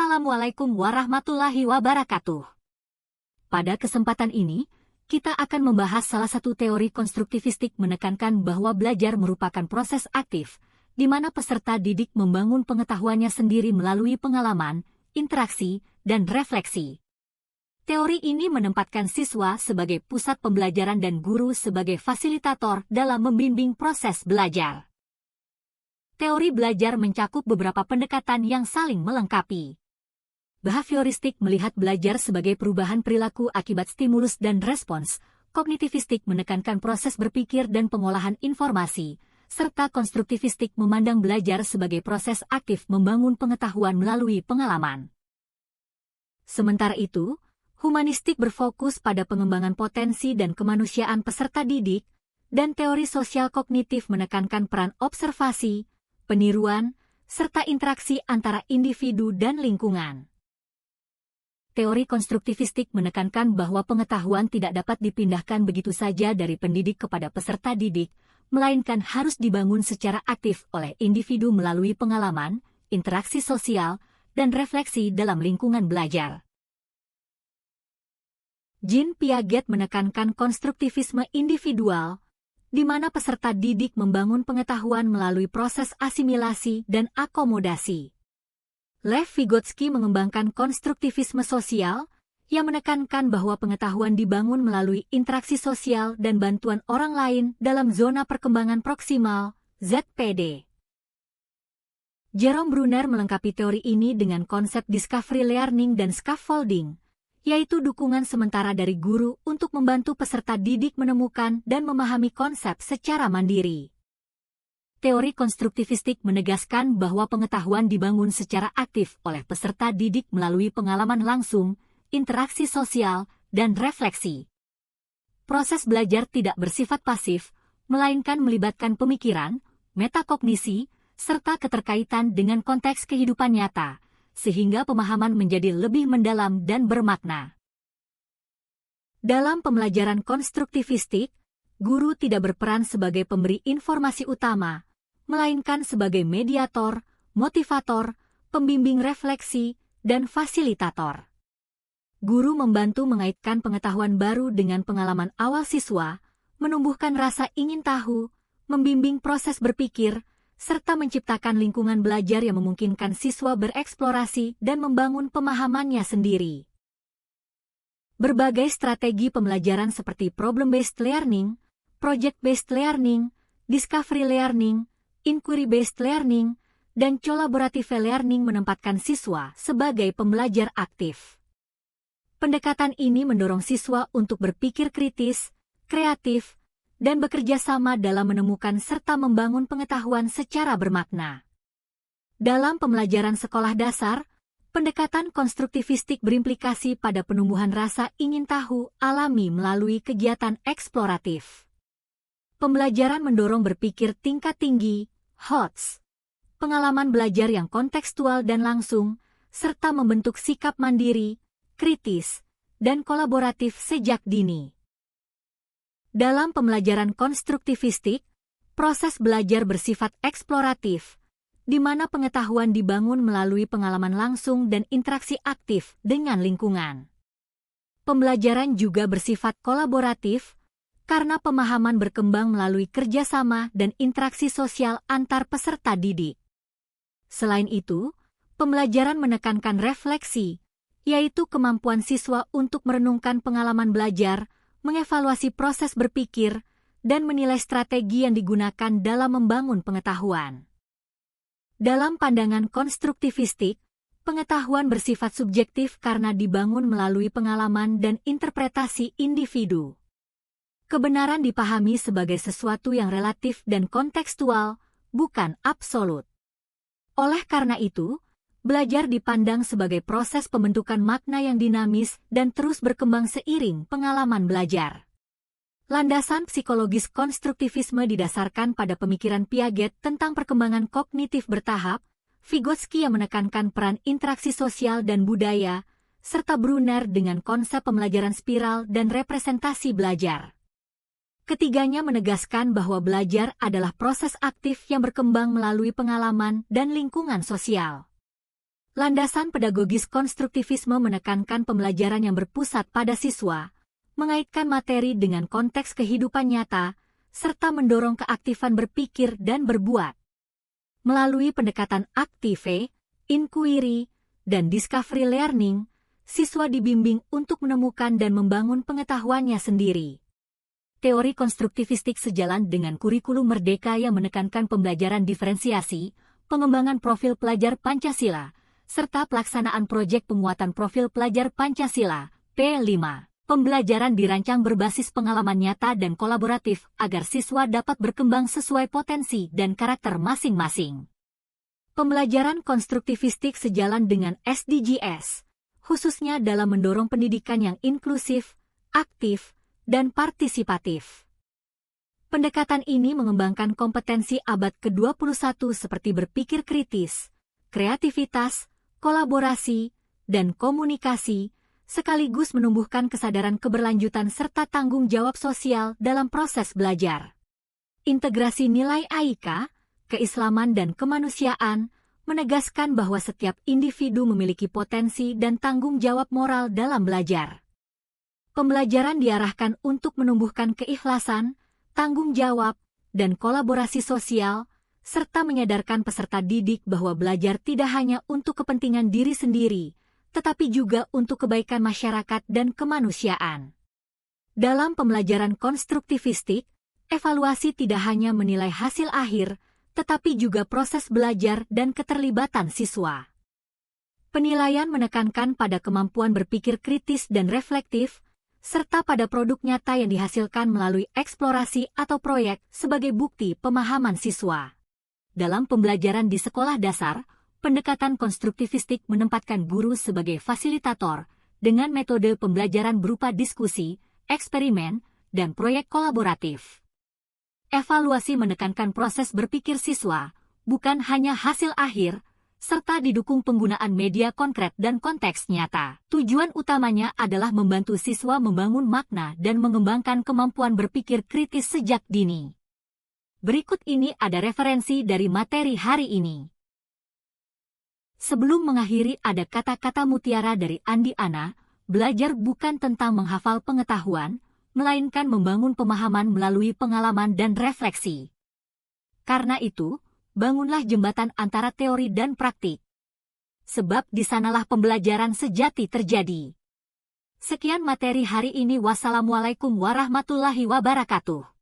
Assalamualaikum warahmatullahi wabarakatuh. Pada kesempatan ini, kita akan membahas salah satu teori konstruktivistik menekankan bahwa belajar merupakan proses aktif, di mana peserta didik membangun pengetahuannya sendiri melalui pengalaman, interaksi, dan refleksi. Teori ini menempatkan siswa sebagai pusat pembelajaran dan guru sebagai fasilitator dalam membimbing proses belajar. Teori belajar mencakup beberapa pendekatan yang saling melengkapi. Behavioristik melihat belajar sebagai perubahan perilaku akibat stimulus dan respons, kognitivistik menekankan proses berpikir dan pengolahan informasi, serta konstruktivistik memandang belajar sebagai proses aktif membangun pengetahuan melalui pengalaman. Sementara itu, humanistik berfokus pada pengembangan potensi dan kemanusiaan peserta didik, dan teori sosial kognitif menekankan peran observasi, peniruan, serta interaksi antara individu dan lingkungan. Teori konstruktivistik menekankan bahwa pengetahuan tidak dapat dipindahkan begitu saja dari pendidik kepada peserta didik, melainkan harus dibangun secara aktif oleh individu melalui pengalaman, interaksi sosial, dan refleksi dalam lingkungan belajar. Jean Piaget menekankan konstruktivisme individual, di mana peserta didik membangun pengetahuan melalui proses asimilasi dan akomodasi. Lev Vygotsky mengembangkan konstruktivisme sosial, yang menekankan bahwa pengetahuan dibangun melalui interaksi sosial dan bantuan orang lain dalam zona perkembangan proksimal, ZPD. Jerome Bruner melengkapi teori ini dengan konsep discovery learning dan scaffolding, yaitu dukungan sementara dari guru untuk membantu peserta didik menemukan dan memahami konsep secara mandiri. Teori konstruktivistik menegaskan bahwa pengetahuan dibangun secara aktif oleh peserta didik melalui pengalaman langsung, interaksi sosial, dan refleksi. Proses belajar tidak bersifat pasif, melainkan melibatkan pemikiran, metakognisi, serta keterkaitan dengan konteks kehidupan nyata, sehingga pemahaman menjadi lebih mendalam dan bermakna. Dalam pembelajaran konstruktivistik, guru tidak berperan sebagai pemberi informasi utama, melainkan sebagai mediator, motivator, pembimbing refleksi, dan fasilitator. Guru membantu mengaitkan pengetahuan baru dengan pengalaman awal siswa, menumbuhkan rasa ingin tahu, membimbing proses berpikir, serta menciptakan lingkungan belajar yang memungkinkan siswa bereksplorasi dan membangun pemahamannya sendiri. Berbagai strategi pembelajaran seperti problem-based learning, project-based learning, discovery learning, inquiry-based learning, dan collaborative learning menempatkan siswa sebagai pembelajar aktif. Pendekatan ini mendorong siswa untuk berpikir kritis, kreatif, dan bekerja sama dalam menemukan serta membangun pengetahuan secara bermakna. Dalam pembelajaran sekolah dasar, pendekatan konstruktivistik berimplikasi pada penumbuhan rasa ingin tahu alami melalui kegiatan eksploratif. Pembelajaran mendorong berpikir tingkat tinggi, HOTS, pengalaman belajar yang kontekstual dan langsung, serta membentuk sikap mandiri, kritis, dan kolaboratif sejak dini. Dalam pembelajaran konstruktivistik, proses belajar bersifat eksploratif, di mana pengetahuan dibangun melalui pengalaman langsung dan interaksi aktif dengan lingkungan. Pembelajaran juga bersifat kolaboratif, karena pemahaman berkembang melalui kerjasama dan interaksi sosial antar peserta didik. Selain itu, pembelajaran menekankan refleksi, yaitu kemampuan siswa untuk merenungkan pengalaman belajar, mengevaluasi proses berpikir, dan menilai strategi yang digunakan dalam membangun pengetahuan. Dalam pandangan konstruktivistik, pengetahuan bersifat subjektif karena dibangun melalui pengalaman dan interpretasi individu. Kebenaran dipahami sebagai sesuatu yang relatif dan kontekstual, bukan absolut. Oleh karena itu, belajar dipandang sebagai proses pembentukan makna yang dinamis dan terus berkembang seiring pengalaman belajar. Landasan psikologis konstruktivisme didasarkan pada pemikiran Piaget tentang perkembangan kognitif bertahap, Vygotsky yang menekankan peran interaksi sosial dan budaya, serta Bruner dengan konsep pembelajaran spiral dan representasi belajar. Ketiganya menegaskan bahwa belajar adalah proses aktif yang berkembang melalui pengalaman dan lingkungan sosial. Landasan pedagogis konstruktivisme menekankan pembelajaran yang berpusat pada siswa, mengaitkan materi dengan konteks kehidupan nyata, serta mendorong keaktifan berpikir dan berbuat. Melalui pendekatan aktive, inquiry, dan discovery learning, siswa dibimbing untuk menemukan dan membangun pengetahuannya sendiri. Teori konstruktivistik sejalan dengan kurikulum merdeka yang menekankan pembelajaran diferensiasi, pengembangan profil pelajar Pancasila, serta pelaksanaan proyek penguatan profil pelajar Pancasila, P5. Pembelajaran dirancang berbasis pengalaman nyata dan kolaboratif agar siswa dapat berkembang sesuai potensi dan karakter masing-masing. Pembelajaran konstruktivistik sejalan dengan SDGs, khususnya dalam mendorong pendidikan yang inklusif, aktif, dan partisipatif. Pendekatan ini mengembangkan kompetensi abad ke-21 seperti berpikir kritis, kreativitas, kolaborasi, dan komunikasi, sekaligus menumbuhkan kesadaran keberlanjutan serta tanggung jawab sosial dalam proses belajar. Integrasi nilai AIKA, keislaman dan kemanusiaan, menegaskan bahwa setiap individu memiliki potensi dan tanggung jawab moral dalam belajar. Pembelajaran diarahkan untuk menumbuhkan keikhlasan, tanggung jawab, dan kolaborasi sosial, serta menyadarkan peserta didik bahwa belajar tidak hanya untuk kepentingan diri sendiri, tetapi juga untuk kebaikan masyarakat dan kemanusiaan. Dalam pembelajaran konstruktivistik, evaluasi tidak hanya menilai hasil akhir, tetapi juga proses belajar dan keterlibatan siswa. Penilaian menekankan pada kemampuan berpikir kritis dan reflektif, serta pada produk nyata yang dihasilkan melalui eksplorasi atau proyek sebagai bukti pemahaman siswa. Dalam pembelajaran di sekolah dasar, pendekatan konstruktivistik menempatkan guru sebagai fasilitator dengan metode pembelajaran berupa diskusi, eksperimen, dan proyek kolaboratif. Evaluasi menekankan proses berpikir siswa, bukan hanya hasil akhir, serta didukung penggunaan media konkret dan konteks nyata. Tujuan utamanya adalah membantu siswa membangun makna dan mengembangkan kemampuan berpikir kritis sejak dini. Berikut ini ada referensi dari materi hari ini. Sebelum mengakhiri ada kata-kata mutiara dari Andi Ana, belajar bukan tentang menghafal pengetahuan, melainkan membangun pemahaman melalui pengalaman dan refleksi. Karena itu, bangunlah jembatan antara teori dan praktik. Sebab di sanalah pembelajaran sejati terjadi. Sekian materi hari ini. Wassalamualaikum warahmatullahi wabarakatuh.